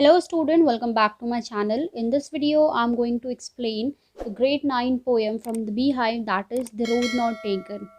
Hello student, welcome back to my channel. In this video, I'm going to explain the grade 9 poem from the Beehive, that is The Road Not Taken.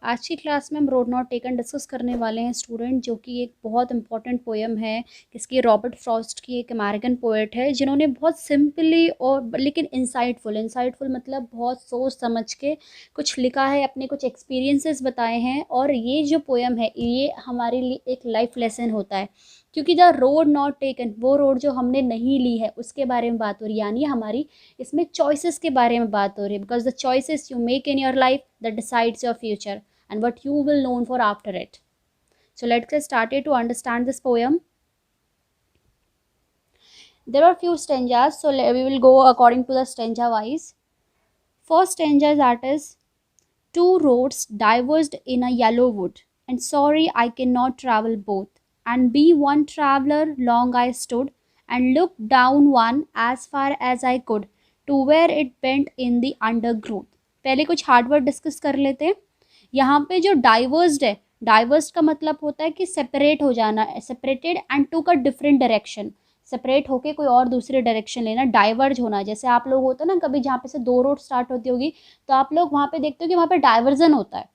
आज की class में हम road not taken discuss करने वाले हैं student, जो कि एक बहुत इंपॉर्टेंट पोएम है। इसकी रॉबर्ट फ्रॉस्ट की एक अमेरिकन पोएट है जिन्होंने बहुत सिंपली और लेकिन इंसाइटफुल मतलब बहुत सोच समझ के कुछ लिखा है, अपने कुछ एक्सपीरियंसेस बताए हैं। और ये जो पोएम है ये हमारे लिए एक लाइफ लेसन होता है, क्योंकि द रोड नॉट टेकन, वो रोड जो हमने नहीं ली है उसके बारे में बात हो रही है, यानी हमारी इसमें चॉइसेस के बारे में बात हो रही है। Because the choices you make in your life that decides your future and what you will known for after it. So let's get started to understand this poem. There are few stanzas, so we will go according to the stanza wise. First stanza, that is, two roads diverged in a yellow wood, and sorry I cannot travel both, and be one traveler long I stood, and looked down one as far as I could, to where it bent in the undergrowth. पहले कुछ hard word discuss कर लेते हैं। यहाँ पे जो divorced है, divorced का मतलब होता है कि सेपरेट हो जाना, सेपरेटेड एंड टू का डिफरेंट डायरेक्शन, सेपरेट होके कोई और दूसरे डायरेक्शन लेना, डाइवर्ज होना। जैसे आप लोग होते हैं ना, कभी जहाँ पे से दो रोड स्टार्ट होती होगी तो आप लोग वहाँ पे देखते हो कि वहाँ पे डाइवर्जन होता है।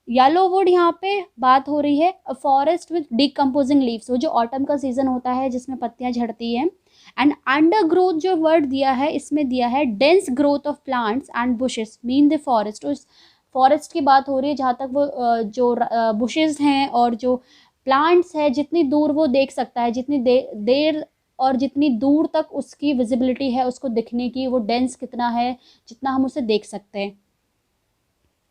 येलो वुड यहाँ पे बात हो रही है, a forest with decomposing leaves, वो जो ऑटम का सीजन होता है जिसमें पत्तियाँ झड़ती हैं। एंड अंडर ग्रोथ जो वर्ड दिया है इसमें दिया है dense growth of plants and bushes mean the forest. उस फॉरेस्ट की बात हो रही है जहाँ तक वो जो बुशेस हैं और जो प्लांट्स है, जितनी दूर वो देख सकता है, जितनी देर और जितनी दूर तक उसकी विजिबिलिटी है उसको दिखने की, वो डेंस कितना है जितना हम उसे देख सकते हैं।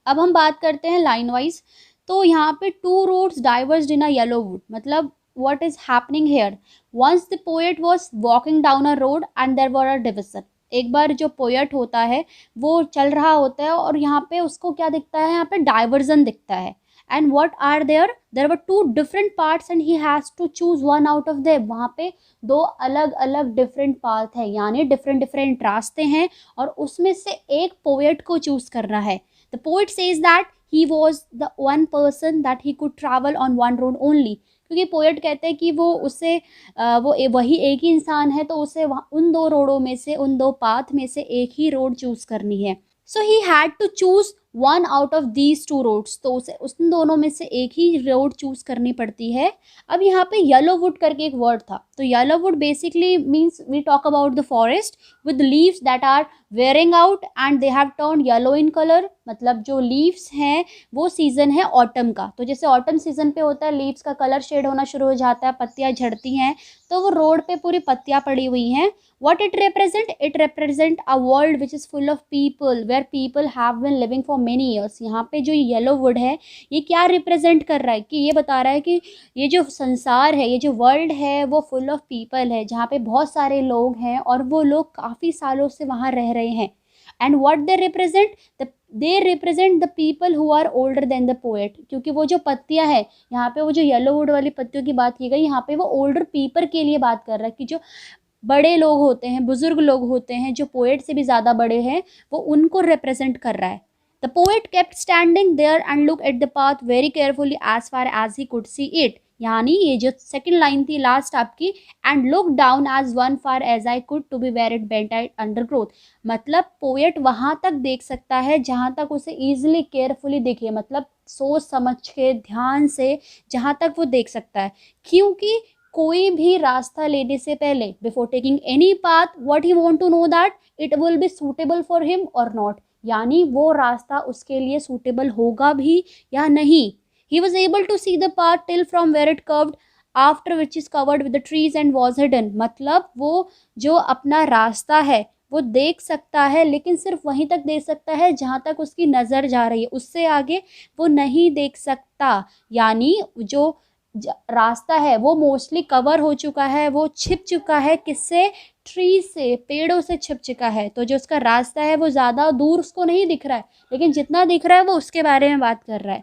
अब हम बात करते हैं लाइन वाइज। तो यहाँ पे to roads diverged in a yellow would, मतलब what is happening here? Once the poet was walking down a road and there were a division. एक बार जो पोएट होता है वो चल रहा होता है और यहाँ पे उसको क्या दिखता है, यहाँ पे डाइवर्जन दिखता है। And what are there were two different parts and he has to choose one out of them. वहाँ पे दो अलग अलग डिफरेंट पाथ है, यानी डिफरेंट डिफरेंट रास्ते हैं और उसमें से एक पोएट को चूज करना है। The poet says that he was the one person that he could travel on one road only, क्योंकि पोएट कहते हैं कि वो उससे वही एक ही इंसान है, तो उसे उन दो रोडों में से, उन दो पाथ में से एक ही रोड चूज करनी है। So he had to choose one out of these two roads, तो उसे उन दोनों में से एक ही रोड चूज करनी पड़ती है। अब यहाँ पे येलो वुड करके एक वर्ड था, तो yellow wood basically means we talk about the forest with leaves that are wearing out and they have turn yellow in colour, मतलब जो लीव्स हैं वो सीजन है ऑटम का। तो जैसे ऑटम सीजन पे होता है, लीव्स का कलर शेड होना शुरू हो जाता है, पत्तियाँ झड़ती हैं, तो वो रोड पे पूरी पत्तियाँ पड़ी हुई हैं। What it represent? It represent a world which is full of people, where people have been living for many years. यहाँ पे जो येलो वुड है ये क्या रिप्रेजेंट कर रहा है, कि ये बता रहा है कि ये जो संसार है, ये जो वर्ल्ड है वो फुल ऑफ पीपल है, जहाँ पे बहुत सारे लोग हैं और वो लोग काफ़ी सालों से वहाँ रह रहे हैं। And what they represent, they represent the people who are older than the poet, क्योंकि वो जो पत्तियाँ हैं यहाँ पे, वो जो येलो वुड वाली पत्तियों की बात की गई, यहाँ पे वो ओल्डर पीपल के लिए बात कर रहा है कि जो बड़े लोग होते हैं, बुजुर्ग लोग होते हैं, जो पोएट से भी ज़्यादा बड़े हैं, वो उनको रिप्रेजेंट कर रहा है। The poet kept standing there and look at the path very carefully as far as he could see it, यानी ये जो सेकंड लाइन थी लास्ट आपकी, and look down as one far as I could to be where it bent at undergrowth, मतलब poet वहाँ तक देख सकता है जहाँ तक उसे ईजिली केयरफुली दिखे, मतलब सोच समझ के ध्यान से जहाँ तक वो देख सकता है। क्योंकि कोई भी रास्ता लेने से पहले, before taking any path, what he want to know that it will be suitable for him और नॉट, यानी वो रास्ता उसके लिए सूटेबल होगा भी या नहीं। He was able to see the path till from where it curved after which is covered with the trees and was hidden, मतलब वो जो अपना रास्ता है वो देख सकता है, लेकिन सिर्फ वहीं तक देख सकता है जहाँ तक उसकी नज़र जा रही है, उससे आगे वो नहीं देख सकता। यानी जो रास्ता है वो मोस्टली कवर हो चुका है, वो छिप चुका है, किससे, ट्री से, पेड़ों से छिप चुका है। तो जो उसका रास्ता है वो ज़्यादा दूर उसको नहीं दिख रहा है, लेकिन जितना दिख रहा है वो उसके बारे में बात कर रहा है।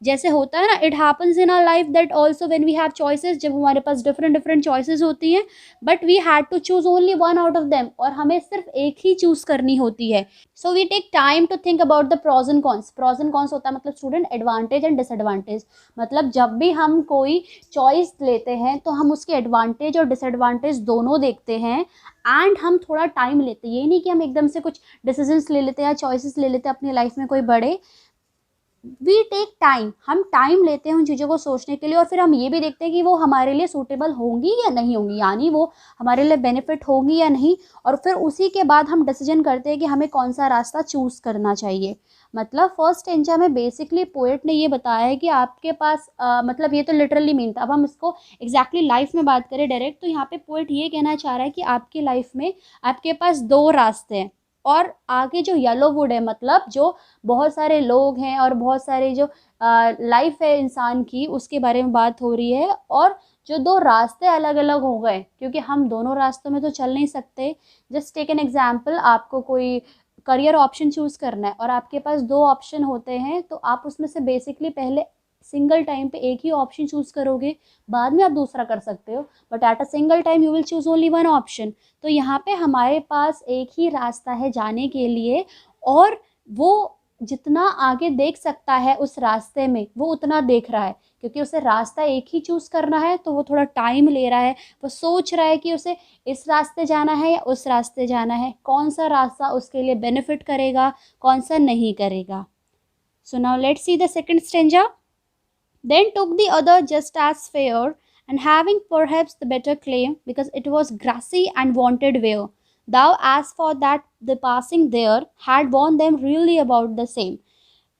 जैसे होता है ना, it happens in our life that also when we have choices, जब हमारे पास डिफरेंट डिफरेंट चॉइसेस होती हैं, but we had to choose only one out of them, और हमें सिर्फ एक ही चूज करनी होती है। So we take time to think about the pros and cons. Pros and cons होता है मतलब स्टूडेंट एडवांटेज एंड डिसएडवांटेज। मतलब जब भी हम कोई चॉइस लेते हैं तो हम उसके एडवांटेज और डिसएडवांटेज दोनों देखते हैं, एंड हम थोड़ा टाइम लेते हैं। ये नहीं कि हम एकदम से कुछ डिसीजंस ले लेते हैं या चॉइसेस ले लेते हैं अपनी लाइफ में कोई बड़े। वी टेक टाइम, हम टाइम लेते हैं उन चीज़ों को सोचने के लिए, और फिर हम ये भी देखते हैं कि वो हमारे लिए सूटेबल होंगी या नहीं होंगी, यानी वो हमारे लिए बेनिफिट होंगी या नहीं, और फिर उसी के बाद हम डिसीजन करते हैं कि हमें कौन सा रास्ता चूज़ करना चाहिए। मतलब फर्स्ट स्टेंजा में बेसिकली पोएट ने ये बताया है कि आपके पास मतलब ये तो लिटरली मीन था, अब हम इसको एग्जैक्टली लाइफ में बात करें डायरेक्ट, तो यहाँ पे पोएट ये कहना चाह रहा है कि आपकी लाइफ में आपके पास दो रास्ते हैं, और आगे जो येलो वुड है, मतलब जो बहुत सारे लोग हैं और बहुत सारे जो लाइफ है इंसान की, उसके बारे में बात हो रही है। और जो दो रास्ते अलग अलग हो गए, क्योंकि हम दोनों रास्तों में तो चल नहीं सकते। जस्ट टेक एन एग्जाम्पल, आपको कोई करियर ऑप्शन चूज़ करना है और आपके पास दो ऑप्शन होते हैं, तो आप उसमें से बेसिकली पहले सिंगल टाइम पे एक ही ऑप्शन चूज़ करोगे, बाद में आप दूसरा कर सकते हो, but at a single time you will choose only one option. तो यहाँ पे हमारे पास एक ही रास्ता है जाने के लिए, और वो जितना आगे देख सकता है उस रास्ते में वो उतना देख रहा है, क्योंकि उसे रास्ता एक ही चूज़ करना है, तो वो थोड़ा टाइम ले रहा है। वो सोच रहा है कि उसे इस रास्ते जाना है या उस रास्ते जाना है, कौन सा रास्ता उसके लिए बेनिफिट करेगा, कौन सा नहीं करेगा। So now let's see the second stanza. Then took the other just as fair, and having perhaps the better claim, because it was grassy and wanted wear. Thou as for that the passing there had warned them really about the same.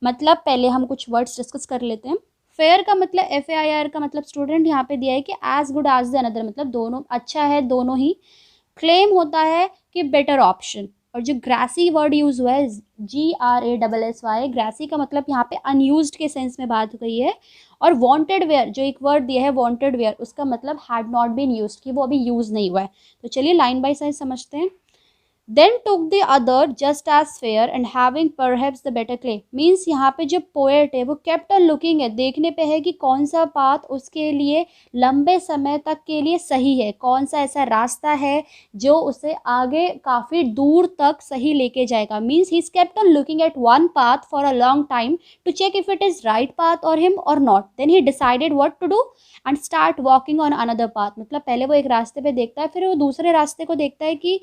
मतलब पहले हम कुछ words discuss कर लेते हैं। Fair का मतलब FAIR का मतलब स्टूडेंट यहाँ पे दिया है कि as good as the another, मतलब दोनों अच्छा है दोनों ही। क्लेम होता है कि बेटर ऑप्शन, और जो ग्रासी वर्ड यूज हुआ है GRASSY, ग्रासी का मतलब यहाँ पे अनयूज्ड के सेंस में बात हुई है। और वांटेड वेयर जो एक वर्ड दिया है वांटेड वेयर, उसका मतलब हैड नॉट बीन यूज्ड, कि वो अभी यूज नहीं हुआ है। तो चलिए लाइन बाय साइन समझते हैं। Then took the other just as fair, and having perhaps the better claim, means यहाँ पे जो पोएट है वो kept on looking है, देखने पे है कि कौन सा पाथ उसके लिए लंबे समय तक के लिए सही है, कौन सा ऐसा रास्ता है जो उसे आगे काफ़ी दूर तक सही लेके जाएगा। Means he kept on looking at one path for a long time to check if it is right path or him or not. Then he decided what to do and start walking on another path. मतलब पहले वो एक रास्ते पे देखता है, फिर वो दूसरे रास्ते को देखता है कि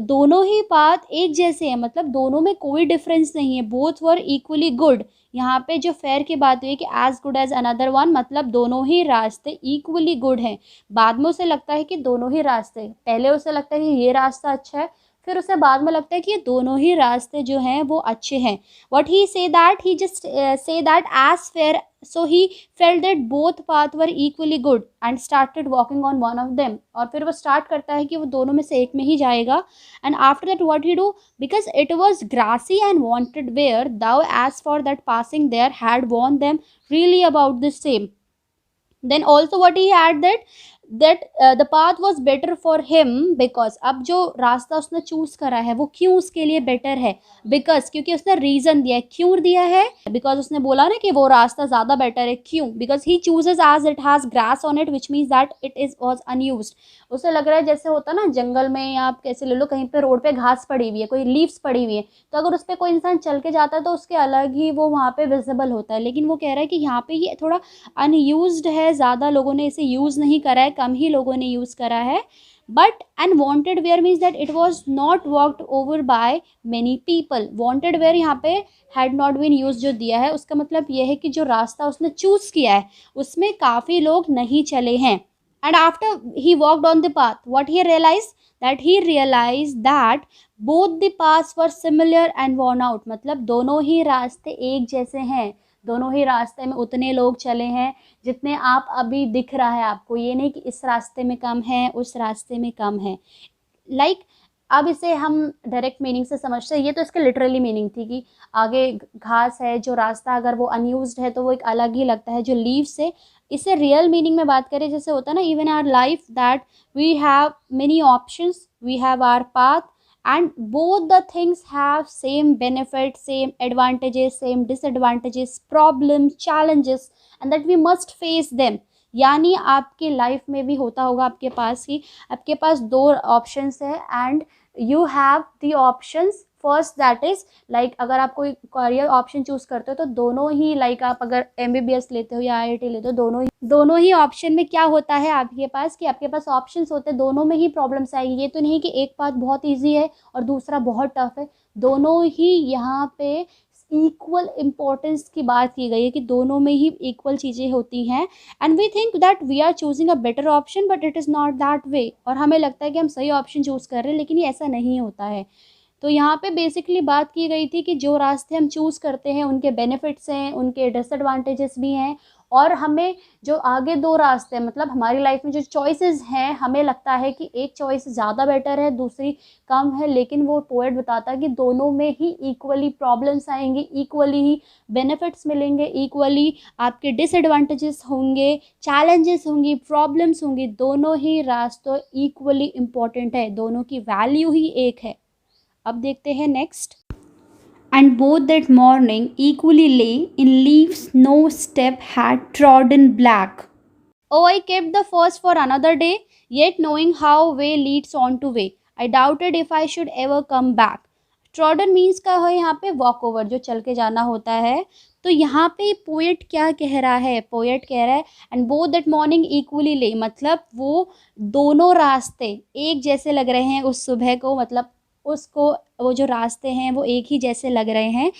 दोनों ही पाथ एक जैसे हैं, मतलब दोनों में कोई डिफरेंस नहीं है, बोथ वर इक्वली गुड। यहाँ पे जो फेयर की बात हुई कि as good as another one, मतलब दोनों ही रास्ते इक्वली गुड हैं। बाद में उसे लगता है कि दोनों ही रास्ते, पहले उसे लगता है कि ये रास्ता अच्छा है, फिर उसे बाद में लगता है कि ये दोनों ही रास्ते जो हैं वो अच्छे हैं। What he say that he just say that as fair, so he felt that both path were equally good and started walking on one of them. और फिर वो स्टार्ट करता है कि वो दोनों में से एक में ही जाएगा। And after that what he do, because it was grassy and wanted wear, though as for that passing there had worn them really about the same. Then also what he had that the path was better for him, because अब जो रास्ता उसने choose करा है वो क्यों उसके लिए बेटर है, बिकॉज क्योंकि उसने रीजन दिया है। क्यों दिया है? बिकॉज उसने बोला ना कि वो रास्ता ज्यादा बेटर है। क्यों? Because he chooses as it has grass on it, which means that it is was unused. उसे लग रहा है जैसे होता ना जंगल में, या आप कैसे ले लो, कहीं पे रोड पे घास पड़ी हुई है, कोई लीव्स पड़ी हुई है, तो अगर उस पर कोई इंसान चल के जाता है तो उसके अलग ही वो वहाँ पे विजिबल होता है। लेकिन वो कह रहा है कि यहाँ पे ये थोड़ा अनयूज्ड है, ज़्यादा लोगों ने इसे यूज़ नहीं करा है, कम ही लोगों ने यूज़ करा है। But unwanted wear means that it was not walked over by many people. Wanted wear यहाँ पे हैड नॉट बीन यूज जो दिया है, उसका मतलब यह है कि जो रास्ता उसने चूज़ किया है उसमें काफ़ी लोग नहीं चले हैं। And after he walked on the path, what he realize that both the paths were similar and worn out, मतलब दोनों ही रास्ते एक जैसे हैं, दोनों ही रास्ते में उतने लोग चले हैं जितने आप अभी दिख रहा है आपको। ये नहीं कि इस रास्ते में कम है उस रास्ते में कम है। लाइक अब इसे हम डायरेक्ट मीनिंग से समझते हैं, ये तो इसके लिटरली मीनिंग थी कि आगे घास है, जो रास्ता अगर वो अनयूज्ड है तो वो एक अलग ही लगता है जो लीव्स है। इसे रियल मीनिंग में बात करें, जैसे होता है ना, even our life that we have many options, we have our path and both the things have same benefits, same advantages, same disadvantages, problems, challenges, and that we must face them. यानी आपके life में भी होता होगा आपके पास कि आपके पास दो ऑप्शंस है and you have the options first that is like अगर आप कोई करियर ऑप्शन चूज करते हो तो दोनों ही लाइक आप अगर एमबीबीएस लेते हो या आईआईटी लेते हो दोनों ही ऑप्शन में क्या होता है आपके पास कि आपके पास ऑप्शंस होते हैं, दोनों में ही प्रॉब्लम्स आएगी। ये तो नहीं कि एक पाथ बहुत ईजी है और दूसरा बहुत टफ है, दोनों ही यहाँ पे इक्वल इम्पोर्टेंस की बात की गई है कि दोनों में ही इक्वल चीज़ें होती हैं। And we think that we are choosing a better option but it is not that way, और हमें लगता है कि हम सही ऑप्शन चूज़ कर रहे हैं लेकिन ये ऐसा नहीं होता है। तो यहाँ पे बेसिकली बात की गई थी कि जो रास्ते हम चूज़ करते हैं उनके बेनिफिट्स हैं, उनके डिसएडवांटेजेस भी हैं, और हमें जो आगे दो रास्ते मतलब हमारी लाइफ में जो चॉइसेस हैं हमें लगता है कि एक चॉइस ज़्यादा बेटर है दूसरी कम है, लेकिन वो पोएट बताता है कि दोनों में ही इक्वली प्रॉब्लम्स आएंगी, इक्वली ही बेनिफिट्स मिलेंगे, इक्वली आपके डिसएडवांटेजेस होंगे, चैलेंजेस होंगी, प्रॉब्लम्स होंगी, दोनों ही रास्ते इक्वली इम्पॉर्टेंट है, दोनों की वैल्यू ही एक है। अब देखते हैं next. And both that morning equally lay in leaves no step had trodden black. Oh, I kept the first for another day, yet knowing how way leads on to way, I doubted if I should ever come back. Trodden means का है यहाँ पे walk over, जो चल के जाना होता है। तो यहाँ पे पोएट क्या कह रहा है, पोएट कह रहा है and both that morning equally ले, मतलब वो दोनों रास्ते एक जैसे लग रहे हैं उस सुबह को, मतलब उसको वो जो रास्ते हैं वो एक ही जैसे लग रहे हैं।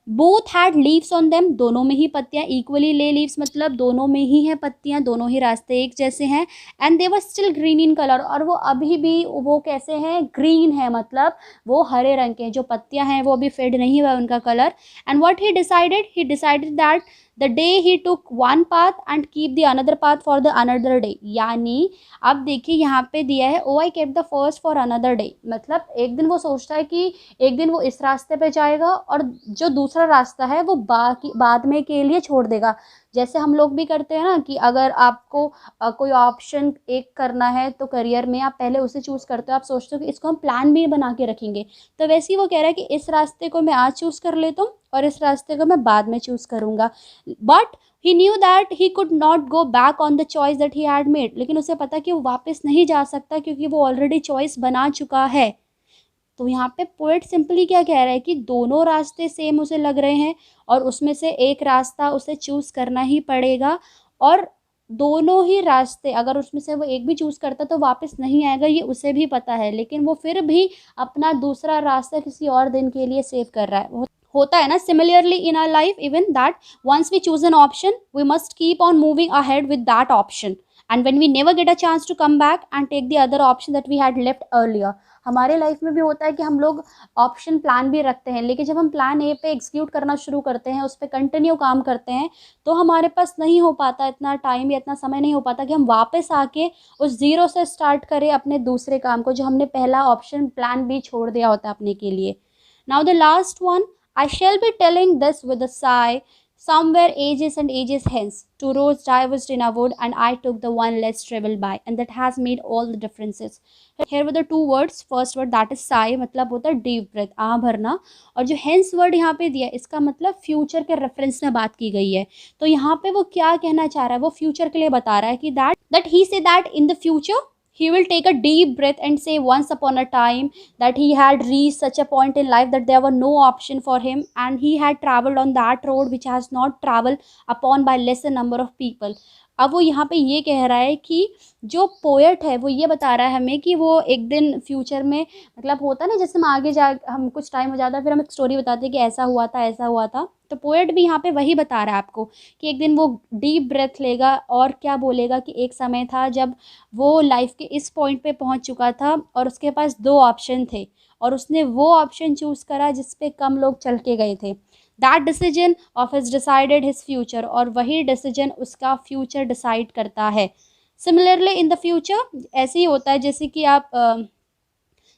Both had leaves on them, दोनों में ही पत्तियां, इक्वली ले लीव्स मतलब दोनों में ही हैं पत्तियां, दोनों ही रास्ते एक जैसे हैं। And they were still green in colour, और वो अभी भी वो कैसे हैं, ग्रीन है, मतलब वो हरे रंग के हैं, जो पत्तियां हैं वो अभी फेड नहीं हुआ उनका colour. And what he decided that the day he took one path and keep the another path for the another day. यानी अब देखिए यहाँ पे दिया है oh I kept the first for another day, मतलब एक दिन वो सोचता है कि एक दिन वो इस रास्ते पे जाएगा और जो दूसरा रास्ता है वो बाद में के लिए छोड़ देगा। जैसे हम लोग भी करते हैं ना कि अगर आपको कोई ऑप्शन एक करना है तो करियर में आप पहले उसे चूज़ करते हो, आप सोचते हो कि इसको हम प्लान भी बना के रखेंगे, तो वैसे ही वो कह रहा है कि इस रास्ते को मैं आज चूज़ कर लेता हूँ और इस रास्ते को मैं बाद में चूज़ करूँगा। But he knew that he could not go back on the choice that he had made, लेकिन उसे पता कि वो वापस नहीं जा सकता क्योंकि वो ऑलरेडी चॉइस बना चुका है। तो यहाँ पे पोएट सिंपली क्या कह रहा है कि दोनों रास्ते सेम उसे लग रहे हैं और उसमें से एक रास्ता उसे चूज़ करना ही पड़ेगा, और दोनों ही रास्ते अगर उसमें से वो एक भी चूज़ करता तो वापस नहीं आएगा, ये उसे भी पता है, लेकिन वो फिर भी अपना दूसरा रास्ता किसी और दिन के लिए सेव कर रहा है। होता है ना, similarly in our life even that once we choose an option we must keep on moving ahead with that option, and when we never get a chance to come back and take the other option that we had left earlier. हमारे life में भी होता है कि हम लोग option plan भी रखते हैं, लेकिन जब हम प्लान ए पे एग्जीक्यूट करना शुरू करते हैं, उस पर कंटिन्यू काम करते हैं, तो हमारे पास नहीं हो पाता इतना टाइम या इतना समय नहीं हो पाता कि हम वापस आके उस ज़ीरो से स्टार्ट करें अपने दूसरे काम को, जो हमने पहला ऑप्शन प्लान भी छोड़ दिया होता है अपने के लिए। Now the last one, I shall be telling this with a sigh. Somewhere ages and ages hence, two roads diverged in a wood, and I took the one less traveled by, and that has made all the differences. Here were the two words. First word that is sigh, मतलब होता है deep breath, आह भरना, और जो hence word यहाँ पे दिया इसका मतलब future के reference में बात की गई है। तो यहाँ पे वो क्या कहना चाह रहा है, वो future के लिए बता रहा है कि that he said that in the future he will take a deep breath and say once upon a time that he had reached such a point in life that there were no option for him, and he had traveled on that road which has not traveled upon by lesser number of people. अब वो यहाँ पे ये कह रहा है कि जो पोएट है वो ये बता रहा है हमें कि वो एक दिन फ्यूचर में, मतलब होता है ना जैसे हम आगे जा हम कुछ टाइम हो जाता है फिर हम एक स्टोरी बताते हैं कि ऐसा हुआ था ऐसा हुआ था, तो पोएट भी यहाँ पे वही बता रहा है आपको कि एक दिन वो डीप ब्रेथ लेगा और क्या बोलेगा कि एक समय था जब वो लाइफ के इस पॉइंट पे पहुँच चुका था और उसके पास दो ऑप्शन थे और उसने वो ऑप्शन चूज़ करा जिस पे कम लोग चल के गए थे। That decision of his decided his future, और वही डिसीजन उसका फ्यूचर डिसाइड करता है। सिमिलरली इन द फ्यूचर ऐसे ही होता है जैसे कि आप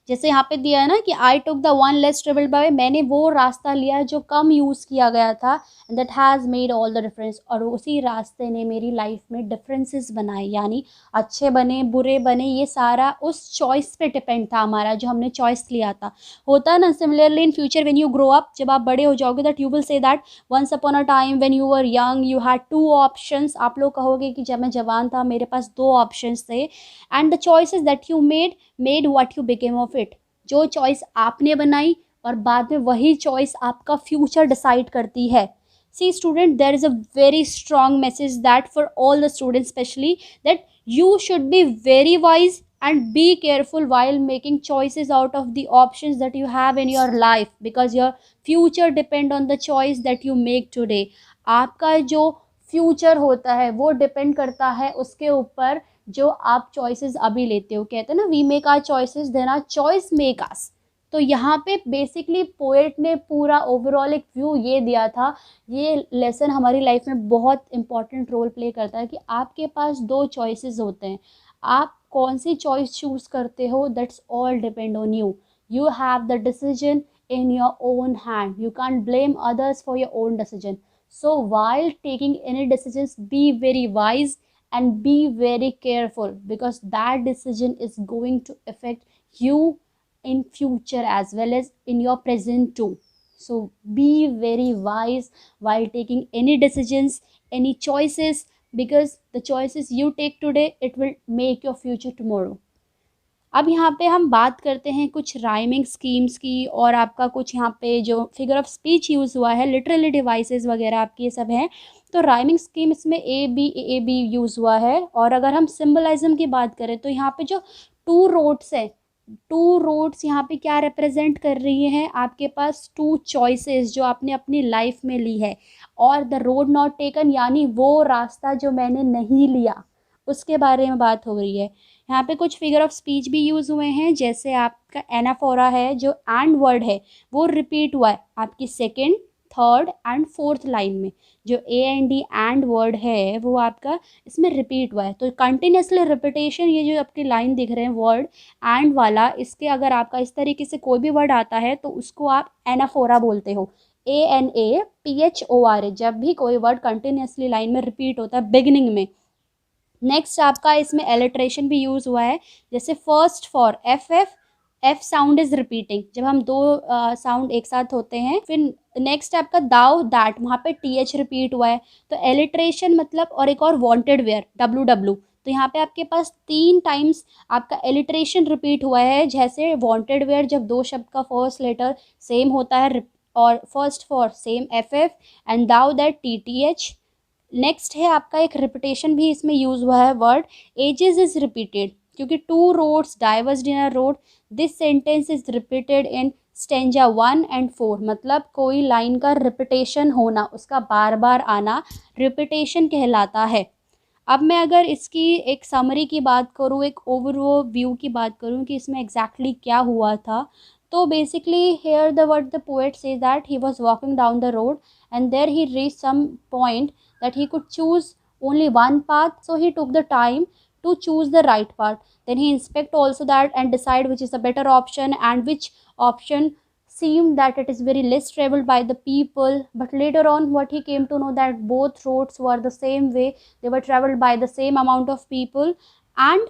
जैसे यहाँ पे दिया है ना कि I took the one less travelled by, मैंने वो रास्ता लिया जो कम यूज़ किया गया था, and that has made all the difference, और उसी रास्ते ने मेरी लाइफ में डिफरेंसेस बनाए, यानी अच्छे बने बुरे बने, ये सारा उस चॉइस पे डिपेंड था हमारा, जो हमने चॉइस लिया था। होता है ना, similarly in future when you grow up, जब आप बड़े हो जाओगे, that you will say that once upon a time when you were young you had two options, आप लोग कहोगे कि जब मैं जवान था मेरे पास दो ऑप्शंस थे, and the choices that you made what you became of it, जो चॉइस आपने बनाई और बाद में वही चॉइस आपका फ्यूचर डिसाइड करती है। See student, there is a very strong message that for all the students specially, that you should be very wise and be careful while making choices out of the options that you have in your life, because your future depend on the choice that you make today। आपका जो future होता है वो depend करता है उसके ऊपर जो आप चॉइसेस अभी लेते हो। कहते हैं ना, we make our choices then our choice make us. तो यहाँ पे बेसिकली पोएट ने पूरा ओवरऑल एक व्यू ये दिया था। ये लेसन हमारी लाइफ में बहुत इंपॉर्टेंट रोल प्ले करता है कि आपके पास दो चॉइसेस होते हैं, आप कौन सी चॉइस चूज़ करते हो, that's all depend on you. You have the decision in your own hand, you can't blame others for your own decision। So while taking any decisions, be very wise and be very careful, because that decision is going to affect you in future as well as in your present too। So be very wise while taking any decisions, any choices, because the choices you take today, it will make your future tomorrow। अब यहाँ पे हम बात करते हैं कुछ rhyming schemes की, और आपका कुछ यहाँ पे जो फिगर ऑफ स्पीच यूज़ हुआ है, लिटरली डिवाइसेस वगैरह आपकी ये सब हैं। तो राइमिंग स्कीम इसमें ए बी यूज़ हुआ है। और अगर हम सिम्बलिज्म की बात करें तो यहाँ पे जो टू रोड्स है, टू रोड्स यहाँ पे क्या रिप्रेजेंट कर रही हैं, आपके पास टू चॉइसेस जो आपने अपनी लाइफ में ली है, और द रोड नॉट टेकन, यानी वो रास्ता जो मैंने नहीं लिया, उसके बारे में बात हो रही है। यहाँ पे कुछ फिगर ऑफ स्पीच भी यूज़ हुए हैं, जैसे आपका एनाफोरा है, जो एंड वर्ड है वो रिपीट हुआ है आपकी second, third and fourth line में। जो AND एंड वर्ड है वो आपका इसमें रिपीट हुआ है। तो कंटिन्यूसली रिपीटेशन, ये जो आपकी लाइन दिख रहे हैं वर्ड एंड वाला, इसके अगर आपका इस तरीके से कोई भी वर्ड आता है तो उसको आप एनाफोरा बोलते हो। ANAPHORA, जब भी कोई वर्ड कंटिन्यूसली लाइन में रिपीट होता है बिगिनिंग में। नेक्स्ट आपका इसमें एलिट्रेशन भी यूज़ हुआ है, जैसे first for F sound is repeating, जब हम दो साउंड एक साथ होते हैं। फिर नेक्स्ट आपका दाउ दैट, वहाँ पे TH रिपीट हुआ है। तो एलिट्रेशन मतलब, और एक और वांटेड वेयर WW, तो यहाँ पे आपके पास 3 टाइम्स आपका एलिट्रेशन रिपीट हुआ है। जैसे वांटेड वेयर, जब दो शब्द का फर्स्ट लेटर सेम होता है, और first for same FF, and though that TTH। Next है आपका एक रिपीटेशन भी इसमें यूज़ हुआ है, वर्ड एजेस इज रिपीटेड, क्योंकि two roads diverged in a road, this sentence is repeated in stanza 1 and 4, मतलब कोई लाइन का रिपीटेशन होना, उसका बार बार आना रिपीटेशन कहलाता है। अब मैं अगर इसकी एक समरी की बात करूँ, एक ओवरऑल व्यू की बात करूँ कि इसमें एग्जैक्टली क्या हुआ था, तो basically here the word the poet says that he was walking down the road and there he reached some point that he could choose only one path, so he took the time to choose the right path। Then he inspect also that and decide which is the better option, and which option seemed that it is very less traveled by the people। But later on what he came to know that both roads were the same way, they were traveled by the same amount of people, and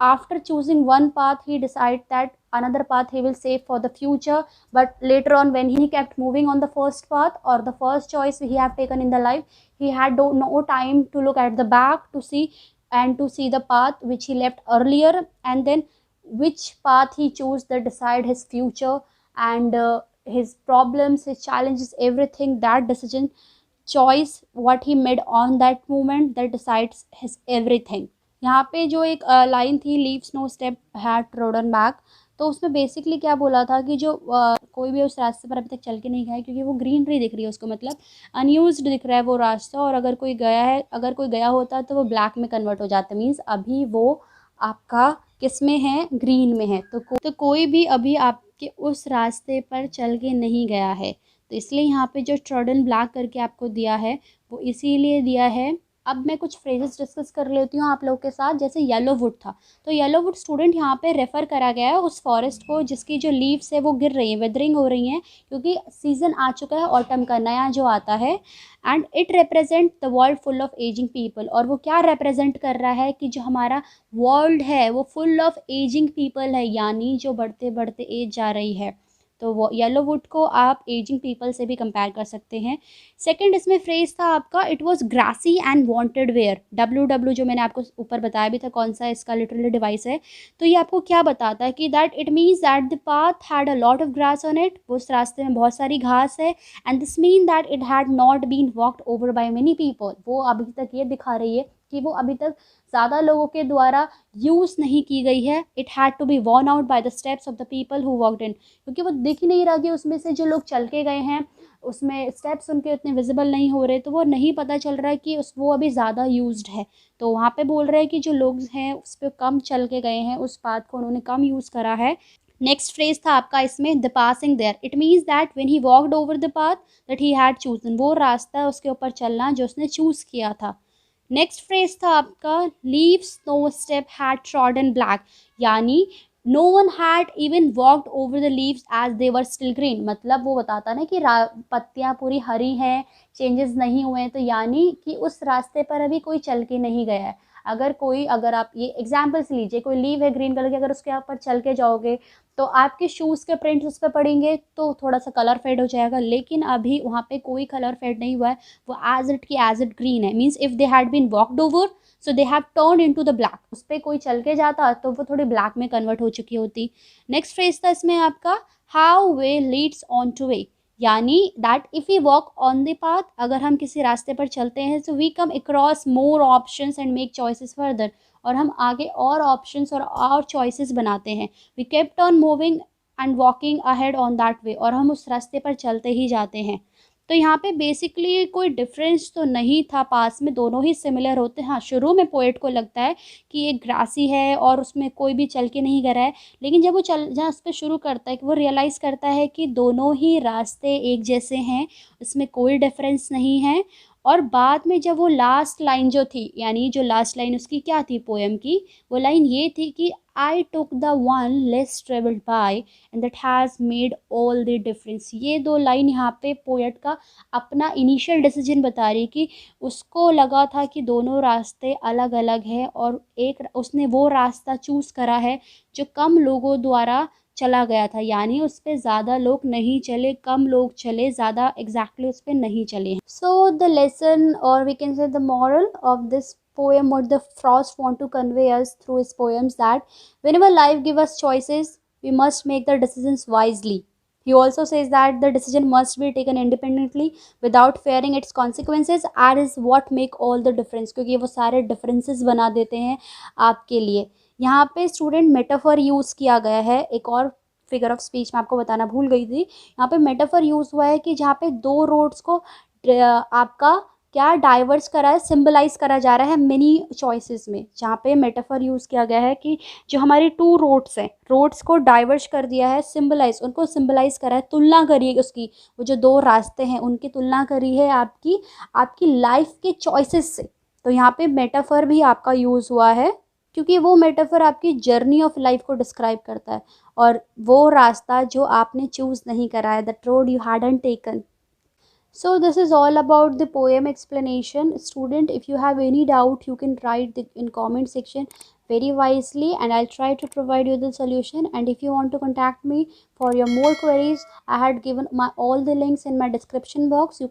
after choosing one path he decided that another path he will save for the future। But later on when he kept moving on the first path, or the first choice he have taken in the life, he had no time to look at the back to see, and to see the path which he left earlier, and then which path he chose that decide his future, and his problems, his challenges, everything, that decision choice what he made on that moment, that decides his everything। यहाँ पे जो एक line थी, leaves no step had trodden back, तो उसमें basically क्या बोला था कि जो कोई भी उस रास्ते पर अभी तक चल के नहीं गया है, क्योंकि वो ग्रीनरी दिख रही है उसको, मतलब अनयूज्ड दिख रहा है वो रास्ता, और अगर कोई गया है, अगर कोई गया होता है तो वो ब्लैक में कन्वर्ट हो जाता है, मीन्स अभी वो आपका किस में है, ग्रीन में है। तो कोई भी अभी आपके उस रास्ते पर चल के नहीं गया है, तो इसलिए यहाँ पे जो ट्रोडन ब्लैक करके आपको दिया है वो इसीलिए दिया है अब मैं कुछ फ्रेजेस डिस्कस कर लेती हूँ आप लोग के साथ। जैसे येलो वुड था, तो येलो वुड स्टूडेंट यहाँ पे रेफ़र करा गया है उस फॉरेस्ट को जिसकी जो लीव्स है वो गिर रही हैं, विदरिंग हो रही हैं, क्योंकि सीज़न आ चुका है ऑटम का नया जो आता है। And it represent the world full of ageing people. और वो क्या रिप्रेजेंट कर रहा है कि जो हमारा वर्ल्ड है वो फुल ऑफ एजिंग पीपल है, यानी जो बढ़ते बढ़ते एज जा रही है। तो वो येलो वुड को आप एजिंग पीपल से भी कंपेयर कर सकते हैं। सेकंड इसमें फ्रेज था आपका, it was grassy and wanted wear. W जो मैंने आपको ऊपर बताया भी था कौन सा इसका लिटरली डिवाइस है। तो ये आपको क्या बताता है कि that it means that the path had a lot of grass on it, उस रास्ते में बहुत सारी घास है। And this mean that it had not been walked over by many people. वो अभी तक ये दिखा रही है कि वो अभी तक ज़्यादा लोगों के द्वारा यूज़ नहीं की गई है। It had to be worn out by the steps of the people who walked in, क्योंकि वो दिख ही नहीं रहा कि उसमें से जो लोग चल के गए हैं उसमें स्टेप्स उनके उतने विजिबल नहीं हो रहे, तो वो नहीं पता चल रहा है कि उस वो अभी ज़्यादा यूज्ड है। तो वहाँ पे बोल रहे हैं कि जो लोग हैं उस पर कम चल के गए हैं, उस पाथ को उन्होंने कम यूज़ करा है। नेक्स्ट फ्रेज था आपका इसमें, the passing there. It means that when he walked over the path that he had chosen, वो रास्ता उसके ऊपर चलना जो उसने चूज़ किया था। नेक्स्ट फ्रेज था आपका, leaves no step had trodden black, यानी no one had even walked over the leaves as they were still green. मतलब वो बताता ना कि पत्तियाँ पूरी हरी हैं, चेंजेस नहीं हुए हैं, तो यानी कि उस रास्ते पर अभी कोई चल के नहीं गया है। अगर आप ये एग्जाम्पल्स लीजिए, कोई लीव है ग्रीन कलर की, अगर उसके ऊपर चल के जाओगे तो आपके शूज़ के प्रिंट्स उस पर पड़ेंगे तो थोड़ा सा कलर फेड हो जाएगा, लेकिन अभी वहाँ पे कोई कलर फेड नहीं हुआ है, वो एज इट की एज इट ग्रीन है। Means if they had been walked over so they have turn into the black. उस पर कोई चल के जाता तो वो थोड़ी ब्लैक में कन्वर्ट हो चुकी होती। नेक्स्ट फ्रेज था इसमें आपका, how way leads on to way, यानी that if we walk on the path, अगर हम किसी रास्ते पर चलते हैं तो we come across more options and make choices further, और हम आगे और ऑप्शंस और चॉइसेस बनाते हैं। We kept on moving and walking ahead on that way, और हम उस रास्ते पर चलते ही जाते हैं। तो यहाँ पे बेसिकली कोई डिफरेंस तो नहीं था, पास में दोनों ही सिमिलर होते हैं। हाँ, शुरू में पोएट को लगता है कि ये ग्रासी है और उसमें कोई भी चल के नहीं गया है, लेकिन जब वो जहाँ उस पर शुरू करता है कि वो रियलाइज़ करता है कि दोनों ही रास्ते एक जैसे हैं, उसमें कोई डिफरेंस नहीं है। और बाद में जब वो लास्ट लाइन जो थी, यानी जो लास्ट लाइन उसकी क्या थी पोएम की, वो लाइन ये थी कि I took the one less travelled by and that has made all the difference. ये दो लाइन यहाँ पे पोएट का अपना इनिशियल डिसीजन बता रही कि उसको लगा था कि दोनों रास्ते अलग अलग हैं, और एक उसने वो रास्ता चूज़ करा है जो कम लोगों द्वारा चला गया था, यानी उस पर ज़्यादा लोग नहीं चले, कम लोग चले, ज़्यादा एग्जैक्टली उस पर नहीं चले। सो द लेसन और we can say the moral of this poem, what the Frost want to convey us through his poems, that whenever life give us choices we must make the decisions wisely. He also says that the decision must be taken independently without fearing its consequences, and is what make all the difference, क्योंकि वो सारे differences बना देते हैं आपके लिए। यहाँ पे स्टूडेंट मेटाफर यूज़ किया गया है, एक और फिगर ऑफ स्पीच मैं आपको बताना भूल गई थी। यहाँ पे मेटाफर यूज़ हुआ है कि जहाँ पे दो रोड्स को आपका क्या डाइवर्स करा है, सिंबलाइज करा जा रहा है मेनी चॉइसेस में। जहाँ पे मेटाफर यूज़ किया गया है कि जो हमारी टू रोड्स हैं, रोड्स को डाइवर्स कर दिया है, सिंबलाइज उनको सिंबलाइज करा है, तुलना करी है उसकी, वो जो दो रास्ते हैं उनकी तुलना करी है आपकी लाइफ के चॉइसेस से। तो यहाँ पे मेटाफर भी आपका यूज़ हुआ है, क्योंकि वो मेटाफर आपकी जर्नी ऑफ लाइफ को डिस्क्राइब करता है, और वो रास्ता जो आपने चूज़ नहीं करा है, that road you hadn't taken. So this is all about the poem explanation. Student, if you have any doubt, you can write in comment section very wisely, and I'll try to provide you the solution. And if you want to contact me for your more queries, I had given all the links in my description box. You